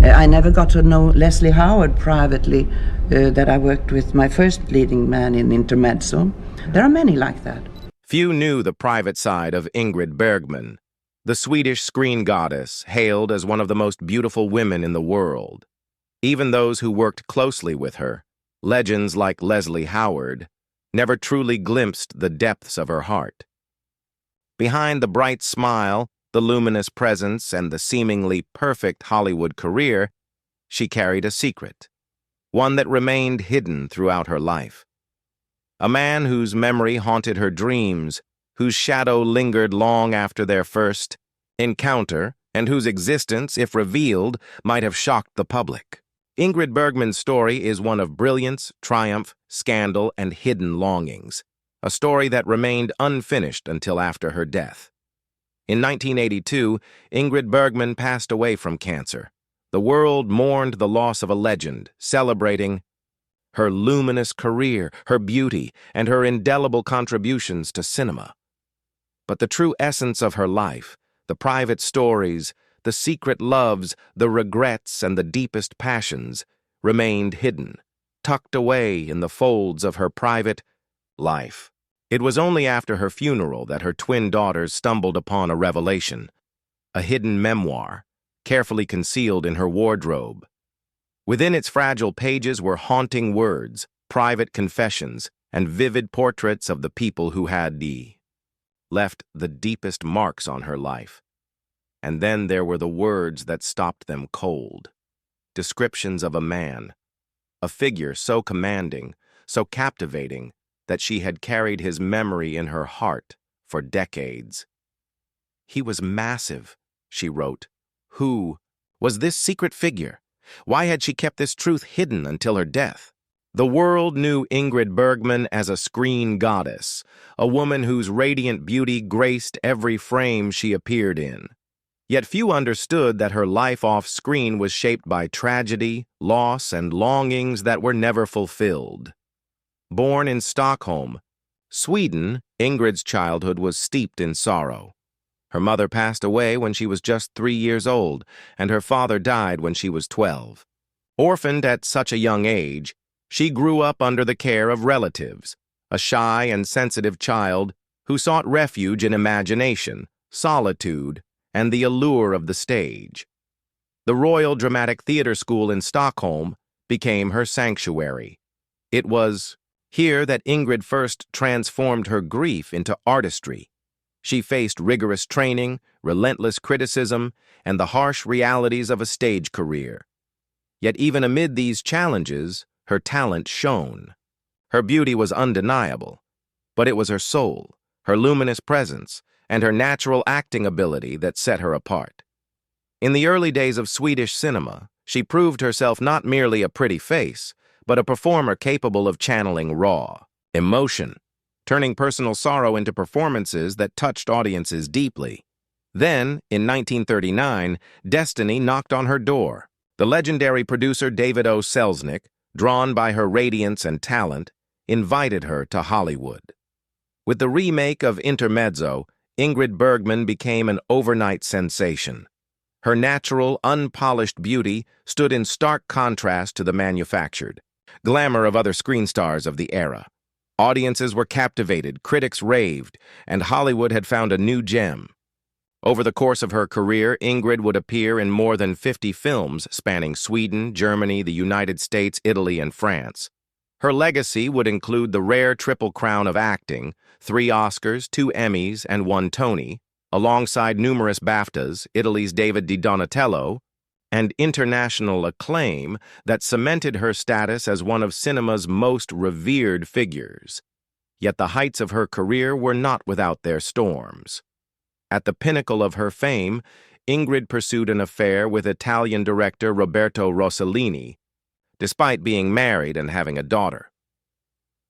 I never got to know Leslie Howard privately, that I worked with, my first leading man in Intermezzo. There are many like that. Few knew the private side of Ingrid Bergman, the Swedish screen goddess hailed as one of the most beautiful women in the world. Even those who worked closely with her, legends like Leslie Howard, never truly glimpsed the depths of her heart. Behind the bright smile, the luminous presence, and the seemingly perfect Hollywood career, she carried a secret, one that remained hidden throughout her life. A man whose memory haunted her dreams, whose shadow lingered long after their first encounter, and whose existence, if revealed, might have shocked the public. Ingrid Bergman's story is one of brilliance, triumph, scandal, and hidden longings, a story that remained unfinished until after her death. In 1982, Ingrid Bergman passed away from cancer. The world mourned the loss of a legend, celebrating her luminous career, her beauty, and her indelible contributions to cinema. But the true essence of her life, the private stories, the secret loves, the regrets, and the deepest passions, remained hidden, tucked away in the folds of her private life. It was only after her funeral that her twin daughters stumbled upon a revelation, a hidden memoir, carefully concealed in her wardrobe. Within its fragile pages were haunting words, private confessions, and vivid portraits of the people who had left the deepest marks on her life. And then there were the words that stopped them cold. Descriptions of a man, a figure so commanding, so captivating, that she had carried his memory in her heart for decades. He was massive, she wrote. Who was this secret figure? Why had she kept this truth hidden until her death? The world knew Ingrid Bergman as a screen goddess, a woman whose radiant beauty graced every frame she appeared in. Yet few understood that her life off-screen was shaped by tragedy, loss, and longings that were never fulfilled. Born in Stockholm, Sweden, Ingrid's childhood was steeped in sorrow. Her mother passed away when she was just 3 years old, and her father died when she was 12. Orphaned at such a young age, she grew up under the care of relatives, a shy and sensitive child who sought refuge in imagination, solitude, and the allure of the stage. The Royal Dramatic Theatre School in Stockholm became her sanctuary. It was here that Ingrid first transformed her grief into artistry. She faced rigorous training, relentless criticism, and the harsh realities of a stage career. Yet even amid these challenges, her talent shone. Her beauty was undeniable, but it was her soul, her luminous presence, and her natural acting ability that set her apart. In the early days of Swedish cinema, she proved herself not merely a pretty face, but a performer capable of channeling raw emotion, turning personal sorrow into performances that touched audiences deeply. Then, in 1939, destiny knocked on her door. The legendary producer David O. Selznick, drawn by her radiance and talent, invited her to Hollywood. With the remake of Intermezzo, Ingrid Bergman became an overnight sensation. Her natural, unpolished beauty stood in stark contrast to the manufactured glamour of other screen stars of the era. Audiences were captivated, critics raved, and Hollywood had found a new gem. Over the course of her career, Ingrid would appear in more than 50 films spanning Sweden, Germany, the United States, Italy, and France. Her legacy would include the rare triple crown of acting, 3 Oscars, 2 Emmys, and 1 Tony, alongside numerous BAFTAs, Italy's David Di Donatello, and international acclaim that cemented her status as one of cinema's most revered figures. Yet the heights of her career were not without their storms. At the pinnacle of her fame, Ingrid pursued an affair with Italian director Roberto Rossellini, despite being married and having a daughter.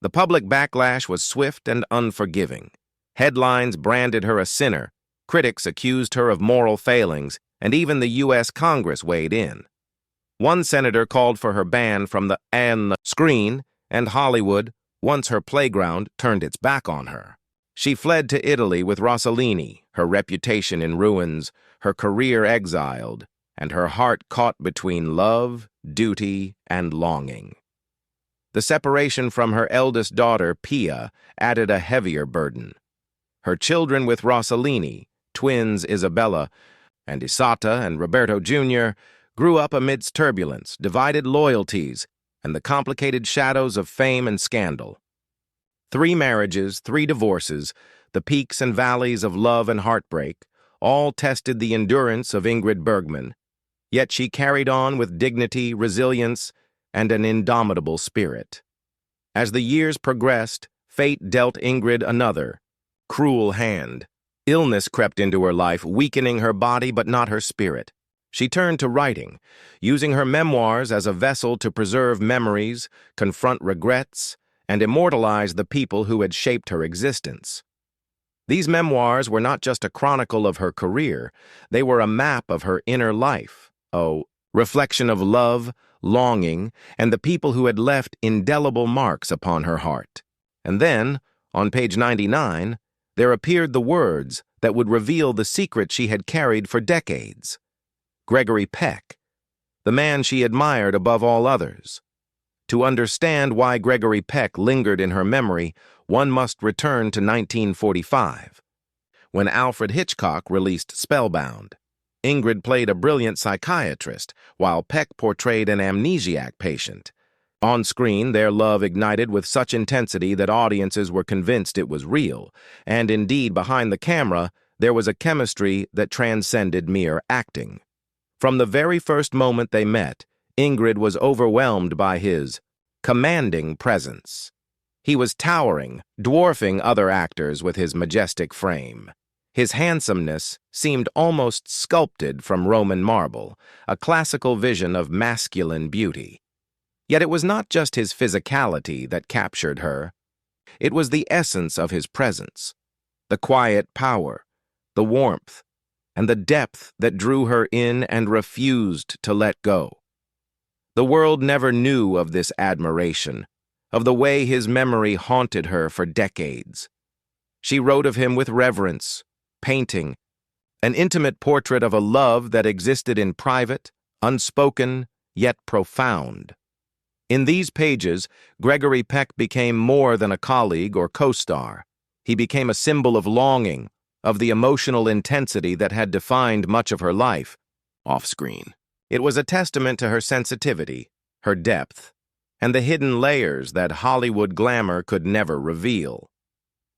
The public backlash was swift and unforgiving. Headlines branded her a sinner, critics accused her of moral failings, and even the U.S. Congress weighed in. One senator called for her ban from the screen, and Hollywood, once her playground, turned its back on her. She fled to Italy with Rossellini, her reputation in ruins, her career exiled, and her heart caught between love, duty, and longing. The separation from her eldest daughter, Pia, added a heavier burden. Her children with Rossellini, twins Isabella and Isata and Roberto Jr., grew up amidst turbulence, divided loyalties, and the complicated shadows of fame and scandal. 3 marriages, 3 divorces, the peaks and valleys of love and heartbreak, all tested the endurance of Ingrid Bergman, yet she carried on with dignity, resilience, and an indomitable spirit. As the years progressed, fate dealt Ingrid another cruel hand. Illness crept into her life, weakening her body but not her spirit. She turned to writing, using her memoirs as a vessel to preserve memories, confront regrets, and immortalize the people who had shaped her existence. These memoirs were not just a chronicle of her career, they were a map of her inner life, a reflection of love, longing, and the people who had left indelible marks upon her heart. And then, on page 99, there appeared the words that would reveal the secret she had carried for decades. Gregory Peck, the man she admired above all others. To understand why Gregory Peck lingered in her memory, one must return to 1945, when Alfred Hitchcock released Spellbound. Ingrid played a brilliant psychiatrist, while Peck portrayed an amnesiac patient. On screen, their love ignited with such intensity that audiences were convinced it was real, and indeed, behind the camera, there was a chemistry that transcended mere acting. From the very first moment they met, Ingrid was overwhelmed by his commanding presence. He was towering, dwarfing other actors with his majestic frame. His handsomeness seemed almost sculpted from Roman marble, a classical vision of masculine beauty. Yet it was not just his physicality that captured her. It was the essence of his presence, the quiet power, the warmth, and the depth that drew her in and refused to let go. The world never knew of this admiration, of the way his memory haunted her for decades. She wrote of him with reverence, painting, an intimate portrait of a love that existed in private, unspoken, yet profound. In these pages, Gregory Peck became more than a colleague or co-star. He became a symbol of longing, of the emotional intensity that had defined much of her life off-screen. It was a testament to her sensitivity, her depth, and the hidden layers that Hollywood glamour could never reveal.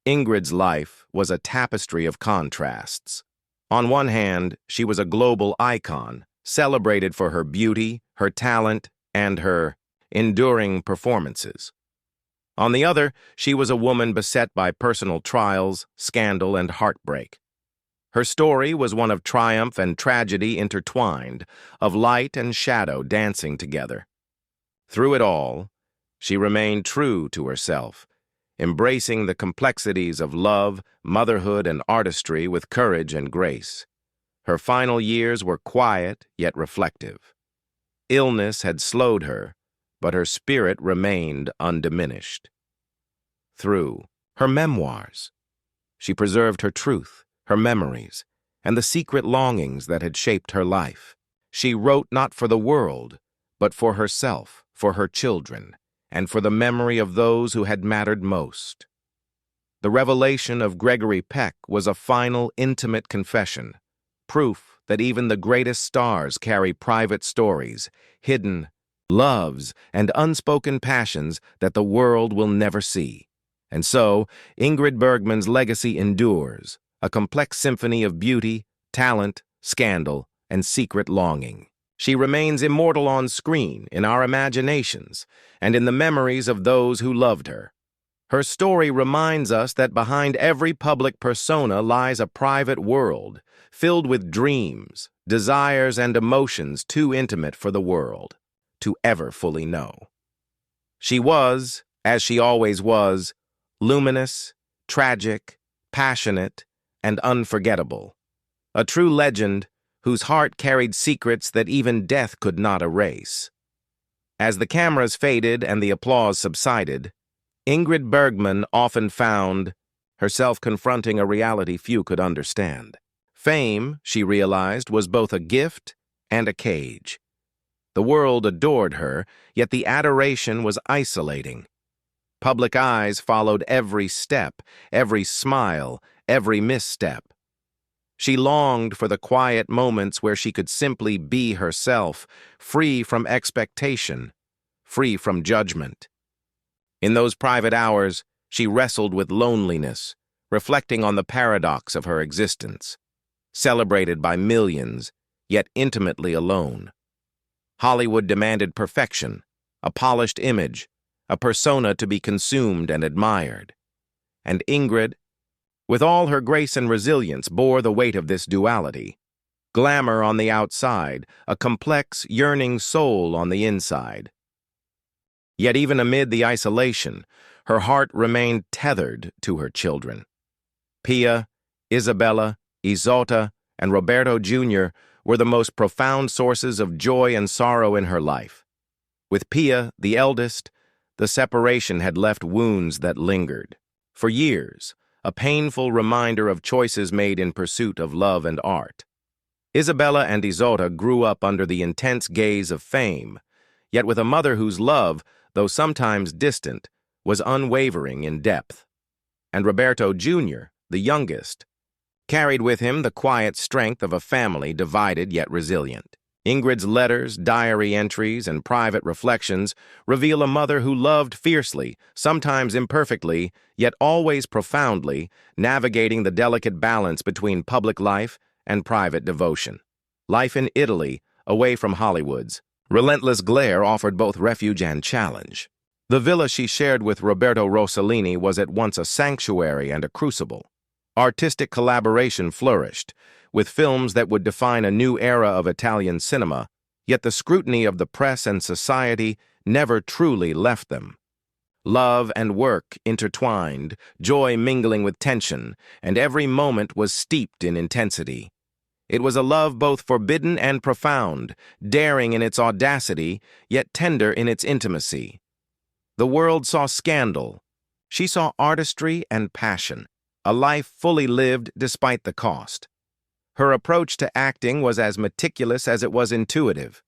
Ingrid's life was a tapestry of contrasts. On one hand, she was a global icon, celebrated for her beauty, her talent, and her enduring performances. On the other, she was a woman beset by personal trials, scandal, and heartbreak. Her story was one of triumph and tragedy intertwined, of light and shadow dancing together. Through it all, she remained true to herself, embracing the complexities of love, motherhood, and artistry with courage and grace. Her final years were quiet yet reflective. Illness had slowed her, but her spirit remained undiminished. Through her memoirs, she preserved her truth, her memories, and the secret longings that had shaped her life. She wrote not for the world, but for herself, for her children, and for the memory of those who had mattered most. The revelation of Gregory Peck was a final, intimate confession, proof that even the greatest stars carry private stories, hidden loves, and unspoken passions that the world will never see. And so, Ingrid Bergman's legacy endures, a complex symphony of beauty, talent, scandal, and secret longing. She remains immortal on screen, in our imaginations, and in the memories of those who loved her. Her story reminds us that behind every public persona lies a private world, filled with dreams, desires, and emotions too intimate for the world to ever fully know. She was, as she always was, luminous, tragic, passionate, and unforgettable. A true legend whose heart carried secrets that even death could not erase. As the cameras faded and the applause subsided, Ingrid Bergman often found herself confronting a reality few could understand. Fame, she realized, was both a gift and a cage. The world adored her, yet the adoration was isolating. Public eyes followed every step, every smile, every misstep. She longed for the quiet moments where she could simply be herself, free from expectation, free from judgment. In those private hours, she wrestled with loneliness, reflecting on the paradox of her existence, celebrated by millions, yet intimately alone. Hollywood demanded perfection, a polished image, a persona to be consumed and admired. And Ingrid, with all her grace and resilience, bore the weight of this duality. Glamour on the outside, a complex, yearning soul on the inside. Yet even amid the isolation, her heart remained tethered to her children. Pia, Isabella, Isotta, and Roberto Jr. were the most profound sources of joy and sorrow in her life. With Pia, the eldest, the separation had left wounds that lingered. For years, a painful reminder of choices made in pursuit of love and art. Isabella and Isotta grew up under the intense gaze of fame, yet with a mother whose love, though sometimes distant, was unwavering in depth. And Roberto Jr., the youngest, carried with him the quiet strength of a family divided yet resilient. Ingrid's letters, diary entries, and private reflections reveal a mother who loved fiercely, sometimes imperfectly, yet always profoundly, navigating the delicate balance between public life and private devotion. Life in Italy, away from Hollywood's relentless glare, offered both refuge and challenge. The villa she shared with Roberto Rossellini was at once a sanctuary and a crucible. Artistic collaboration flourished, with films that would define a new era of Italian cinema, yet the scrutiny of the press and society never truly left them. Love and work intertwined, joy mingling with tension, and every moment was steeped in intensity. It was a love both forbidden and profound, daring in its audacity, yet tender in its intimacy. The world saw scandal. She saw artistry and passion, a life fully lived despite the cost. Her approach to acting was as meticulous as it was intuitive.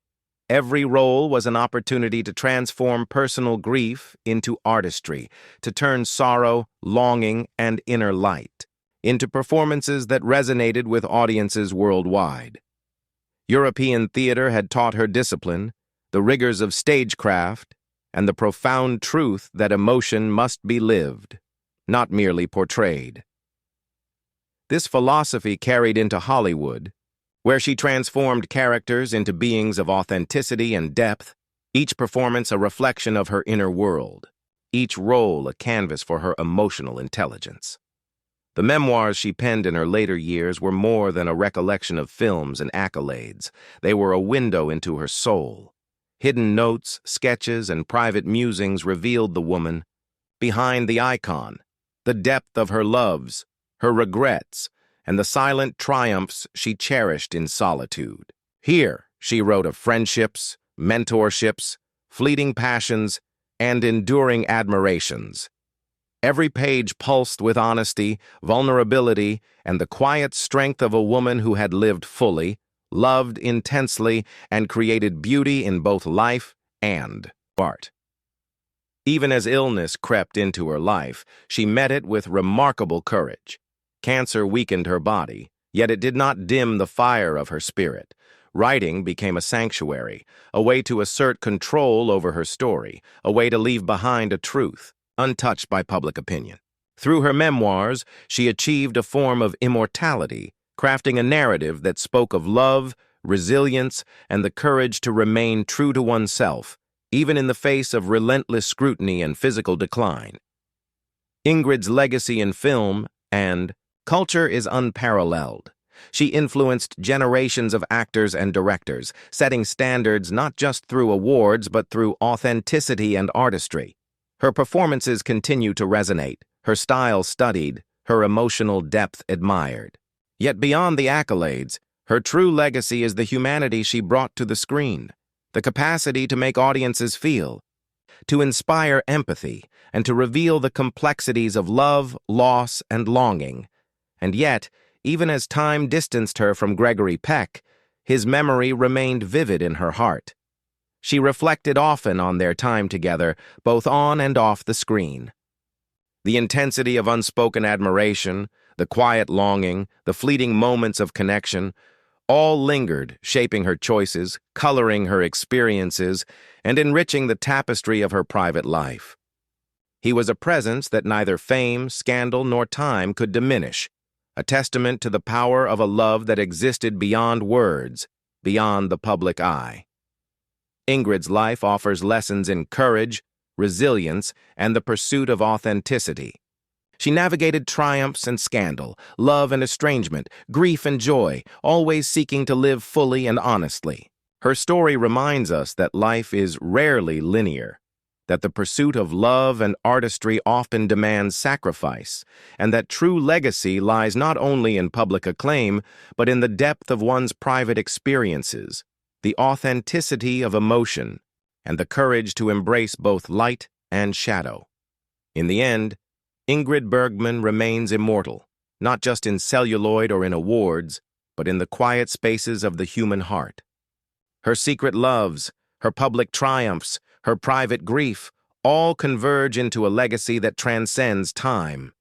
Every role was an opportunity to transform personal grief into artistry, to turn sorrow, longing, and inner light into performances that resonated with audiences worldwide. European theater had taught her discipline, the rigors of stagecraft, and the profound truth that emotion must be lived, not merely portrayed. This philosophy carried into Hollywood, where she transformed characters into beings of authenticity and depth, each performance a reflection of her inner world, each role a canvas for her emotional intelligence. The memoirs she penned in her later years were more than a recollection of films and accolades. They were a window into her soul. Hidden notes, sketches, and private musings revealed the woman behind the icon, the depth of her loves, her regrets, and the silent triumphs she cherished in solitude. Here, she wrote of friendships, mentorships, fleeting passions, and enduring admirations. Every page pulsed with honesty, vulnerability, and the quiet strength of a woman who had lived fully, loved intensely, and created beauty in both life and art. Even as illness crept into her life, she met it with remarkable courage. Cancer weakened her body, yet it did not dim the fire of her spirit. Writing became a sanctuary, a way to assert control over her story, a way to leave behind a truth, untouched by public opinion. Through her memoirs, she achieved a form of immortality, crafting a narrative that spoke of love, resilience, and the courage to remain true to oneself, even in the face of relentless scrutiny and physical decline. Ingrid's legacy in film and culture is unparalleled. She influenced generations of actors and directors, setting standards not just through awards but through authenticity and artistry. Her performances continue to resonate, her style studied, her emotional depth admired. Yet beyond the accolades, her true legacy is the humanity she brought to the screen, the capacity to make audiences feel, to inspire empathy, and to reveal the complexities of love, loss, and longing. And yet, even as time distanced her from Gregory Peck, his memory remained vivid in her heart. She reflected often on their time together, both on and off the screen. The intensity of unspoken admiration, the quiet longing, the fleeting moments of connection, all lingered, shaping her choices, coloring her experiences, and enriching the tapestry of her private life. He was a presence that neither fame, scandal, nor time could diminish, a testament to the power of a love that existed beyond words, beyond the public eye. Ingrid's life offers lessons in courage, resilience, and the pursuit of authenticity. She navigated triumphs and scandal, love and estrangement, grief and joy, always seeking to live fully and honestly. Her story reminds us that life is rarely linear, that the pursuit of love and artistry often demands sacrifice, and that true legacy lies not only in public acclaim, but in the depth of one's private experiences, the authenticity of emotion, and the courage to embrace both light and shadow. In the end, Ingrid Bergman remains immortal, not just in celluloid or in awards, but in the quiet spaces of the human heart. Her secret loves, her public triumphs, her private grief, all converge into a legacy that transcends time.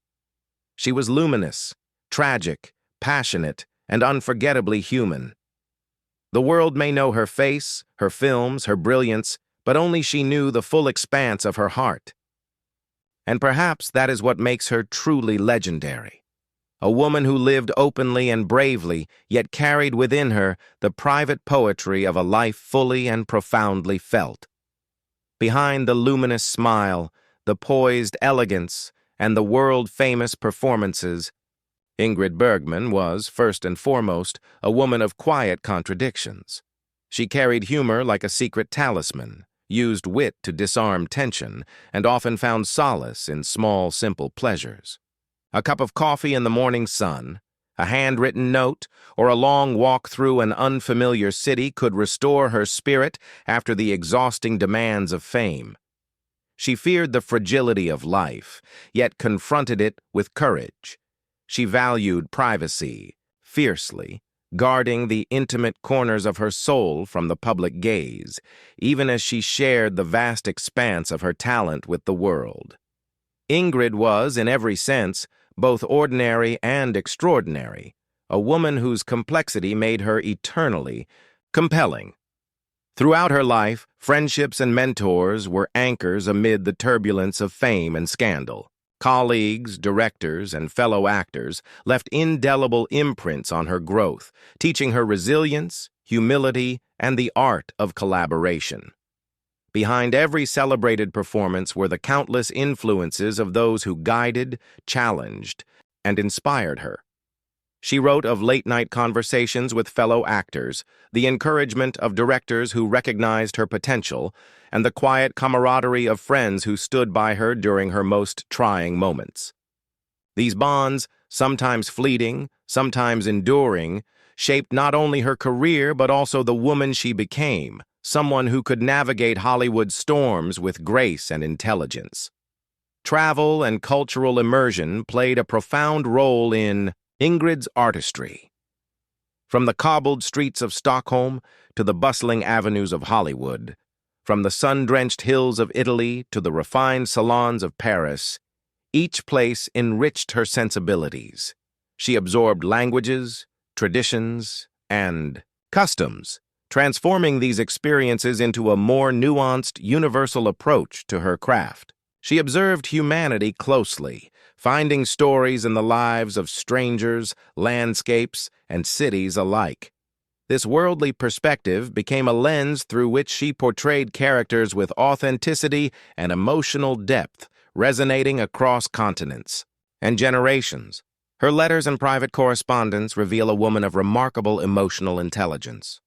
She was luminous, tragic, passionate, and unforgettably human. The world may know her face, her films, her brilliance, but only she knew the full expanse of her heart. And perhaps that is what makes her truly legendary. A woman who lived openly and bravely, yet carried within her the private poetry of a life fully and profoundly felt. Behind the luminous smile, the poised elegance, and the world-famous performances, Ingrid Bergman was, first and foremost, a woman of quiet contradictions. She carried humor like a secret talisman, used wit to disarm tension, and often found solace in small, simple pleasures. A cup of coffee in the morning sun, a handwritten note, or a long walk through an unfamiliar city could restore her spirit after the exhausting demands of fame. She feared the fragility of life, yet confronted it with courage. She valued privacy fiercely, guarding the intimate corners of her soul from the public gaze, even as she shared the vast expanse of her talent with the world. Ingrid was, in every sense, both ordinary and extraordinary, a woman whose complexity made her eternally compelling. Throughout her life, friendships and mentors were anchors amid the turbulence of fame and scandal. Colleagues, directors, and fellow actors left indelible imprints on her growth, teaching her resilience, humility, and the art of collaboration. Behind every celebrated performance were the countless influences of those who guided, challenged, and inspired her. She wrote of late-night conversations with fellow actors, the encouragement of directors who recognized her potential, and the quiet camaraderie of friends who stood by her during her most trying moments. These bonds, sometimes fleeting, sometimes enduring, shaped not only her career but also the woman she became, someone who could navigate Hollywood's storms with grace and intelligence. Travel and cultural immersion played a profound role in Ingrid's artistry. From the cobbled streets of Stockholm to the bustling avenues of Hollywood, from the sun-drenched hills of Italy to the refined salons of Paris, each place enriched her sensibilities. She absorbed languages, traditions, and customs, transforming these experiences into a more nuanced, universal approach to her craft. She observed humanity closely, finding stories in the lives of strangers, landscapes, and cities alike. This worldly perspective became a lens through which she portrayed characters with authenticity and emotional depth, resonating across continents and generations. Her letters and private correspondence reveal a woman of remarkable emotional intelligence.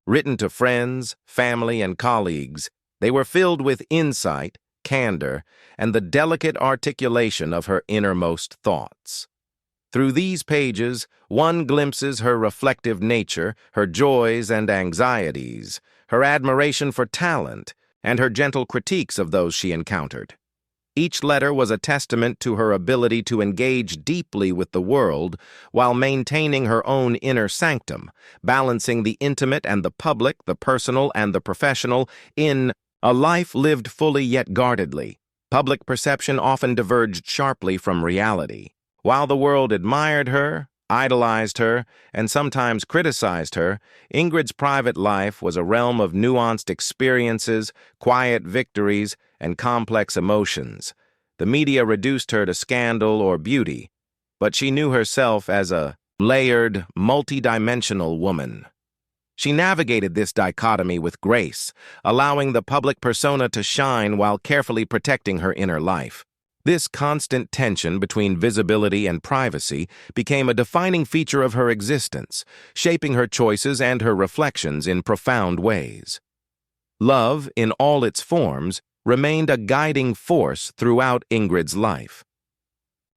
Written to friends, family, and colleagues, they were filled with insight, candor, and the delicate articulation of her innermost thoughts. Through these pages, one glimpses her reflective nature, her joys and anxieties, her admiration for talent, and her gentle critiques of those she encountered. Each letter was a testament to her ability to engage deeply with the world while maintaining her own inner sanctum, balancing the intimate and the public, the personal and the professional, in a life lived fully yet guardedly. Public perception often diverged sharply from reality. While the world admired her, idolized her, and sometimes criticized her, Ingrid's private life was a realm of nuanced experiences, quiet victories, and complex emotions. The media reduced her to scandal or beauty, but she knew herself as a layered, multidimensional woman. She navigated this dichotomy with grace, allowing the public persona to shine while carefully protecting her inner life. This constant tension between visibility and privacy became a defining feature of her existence, shaping her choices and her reflections in profound ways. Love, in all its forms, remained a guiding force throughout Ingrid's life.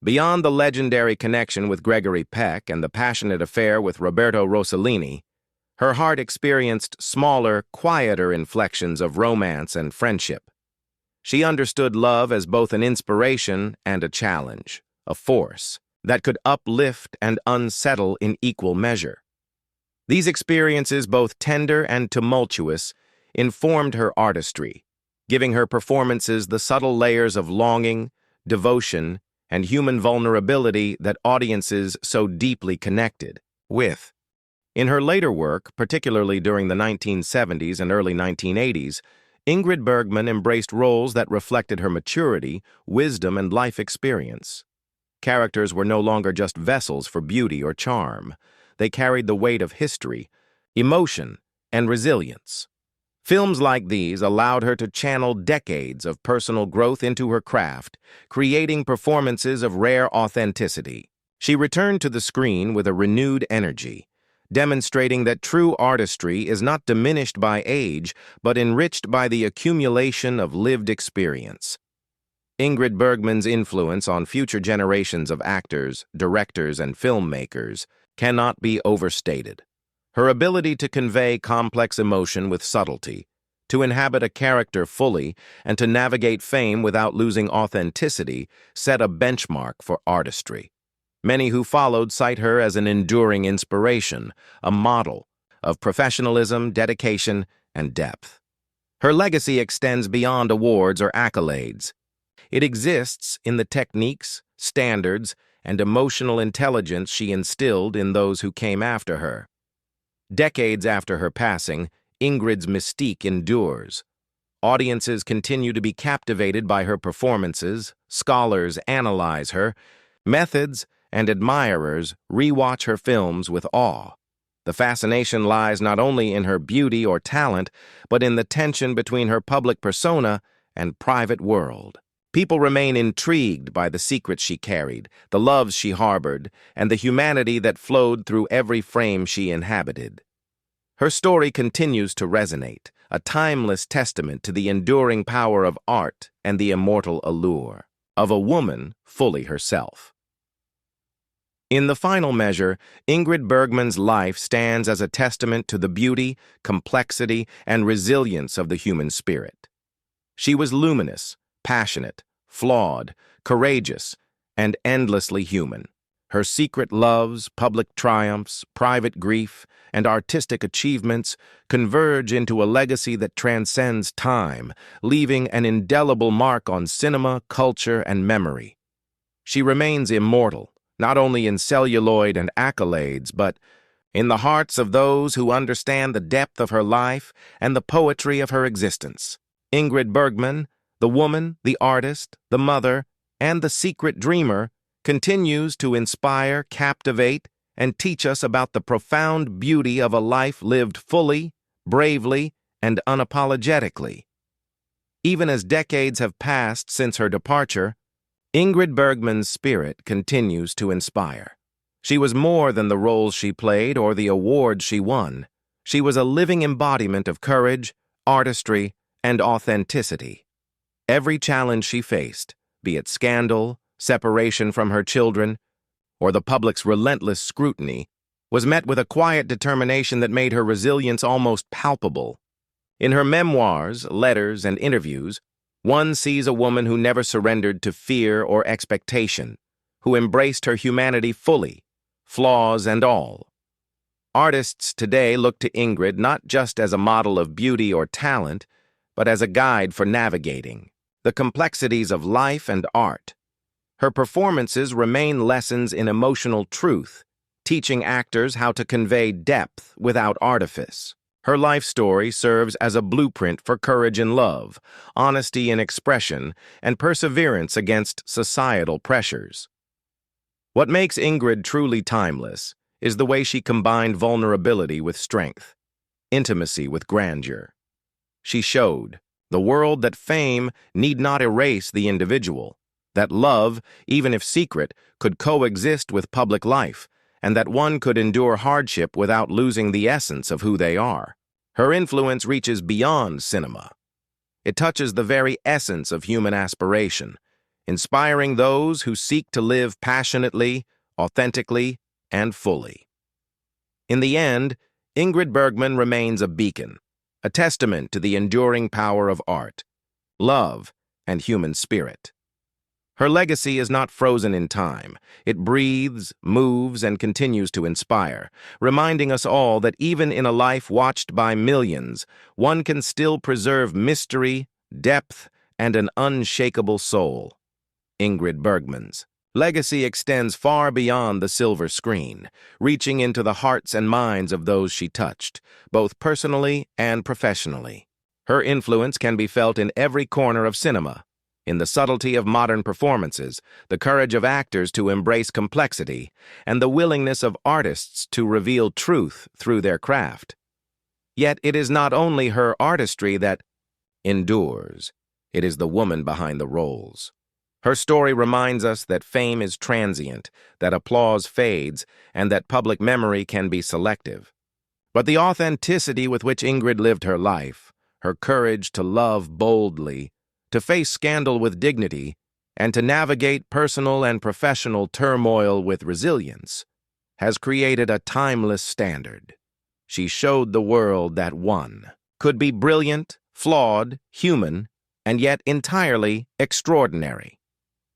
Beyond the legendary connection with Gregory Peck and the passionate affair with Roberto Rossellini, her heart experienced smaller, quieter inflections of romance and friendship. She understood love as both an inspiration and a challenge, a force that could uplift and unsettle in equal measure. These experiences, both tender and tumultuous, informed her artistry, giving her performances the subtle layers of longing, devotion, and human vulnerability that audiences so deeply connected with. In her later work, particularly during the 1970s and early 1980s, Ingrid Bergman embraced roles that reflected her maturity, wisdom, and life experience. Characters were no longer just vessels for beauty or charm. They carried the weight of history, emotion, and resilience. Films like these allowed her to channel decades of personal growth into her craft, creating performances of rare authenticity. She returned to the screen with a renewed energy, demonstrating that true artistry is not diminished by age, but enriched by the accumulation of lived experience. Ingrid Bergman's influence on future generations of actors, directors, and filmmakers cannot be overstated. Her ability to convey complex emotion with subtlety, to inhabit a character fully, and to navigate fame without losing authenticity set a benchmark for artistry. Many who followed cite her as an enduring inspiration, a model of professionalism, dedication, and depth. Her legacy extends beyond awards or accolades. It exists in the techniques, standards, and emotional intelligence she instilled in those who came after her. Decades after her passing, Ingrid's mystique endures. Audiences continue to be captivated by her performances, scholars analyze her methods, and admirers rewatch her films with awe. The fascination lies not only in her beauty or talent, but in the tension between her public persona and private world. People remain intrigued by the secrets she carried, the loves she harbored, and the humanity that flowed through every frame she inhabited. Her story continues to resonate, a timeless testament to the enduring power of art and the immortal allure of a woman fully herself. In the final measure, Ingrid Bergman's life stands as a testament to the beauty, complexity, and resilience of the human spirit. She was luminous, passionate, flawed, courageous, and endlessly human. Her secret loves, public triumphs, private grief, and artistic achievements converge into a legacy that transcends time, leaving an indelible mark on cinema, culture, and memory. She remains immortal, not only in celluloid and accolades, but in the hearts of those who understand the depth of her life and the poetry of her existence. Ingrid Bergman, the woman, the artist, the mother, and the secret dreamer, continues to inspire, captivate, and teach us about the profound beauty of a life lived fully, bravely, and unapologetically. Even as decades have passed since her departure, Ingrid Bergman's spirit continues to inspire. She was more than the roles she played or the awards she won. She was a living embodiment of courage, artistry, and authenticity. Every challenge she faced, be it scandal, separation from her children, or the public's relentless scrutiny, was met with a quiet determination that made her resilience almost palpable. In her memoirs, letters, and interviews, One sees a woman who never surrendered to fear or expectation, who embraced her humanity fully, flaws and all. Artists today look to Ingrid not just as a model of beauty or talent, but as a guide for navigating the complexities of life and art. Her performances remain lessons in emotional truth, teaching actors how to convey depth without artifice. Her life story serves as a blueprint for courage in love, honesty in expression, and perseverance against societal pressures. What makes Ingrid truly timeless is the way she combined vulnerability with strength, intimacy with grandeur. She showed the world that fame need not erase the individual, that love, even if secret, could coexist with public life, and that one could endure hardship without losing the essence of who they are. Her influence reaches beyond cinema. It touches the very essence of human aspiration, inspiring those who seek to live passionately, authentically, and fully. In the end, Ingrid Bergman remains a beacon, a testament to the enduring power of art, love, and human spirit. Her legacy is not frozen in time. It breathes, moves, and continues to inspire, reminding us all that even in a life watched by millions, one can still preserve mystery, depth, and an unshakable soul. Ingrid Bergman's legacy extends far beyond the silver screen, reaching into the hearts and minds of those she touched, both personally and professionally. Her influence can be felt in every corner of cinema, in the subtlety of modern performances, the courage of actors to embrace complexity, and the willingness of artists to reveal truth through their craft. Yet it is not only her artistry that endures, it is the woman behind the roles. Her story reminds us that fame is transient, that applause fades, and that public memory can be selective. But the authenticity with which Ingrid lived her life, her courage to love boldly, to face scandal with dignity, and to navigate personal and professional turmoil with resilience, has created a timeless standard. She showed the world that one could be brilliant, flawed, human, and yet entirely extraordinary.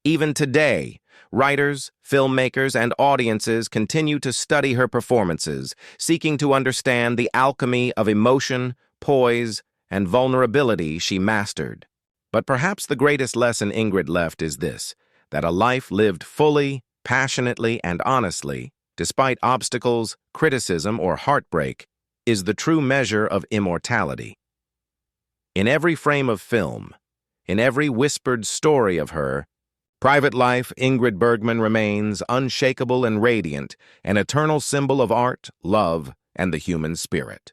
Even today, writers, filmmakers, and audiences continue to study her performances, seeking to understand the alchemy of emotion, poise, and vulnerability she mastered. But perhaps the greatest lesson Ingrid left is this, that a life lived fully, passionately, and honestly, despite obstacles, criticism, or heartbreak, is the true measure of immortality. In every frame of film, in every whispered story of her private life, Ingrid Bergman remains unshakable and radiant, an eternal symbol of art, love, and the human spirit.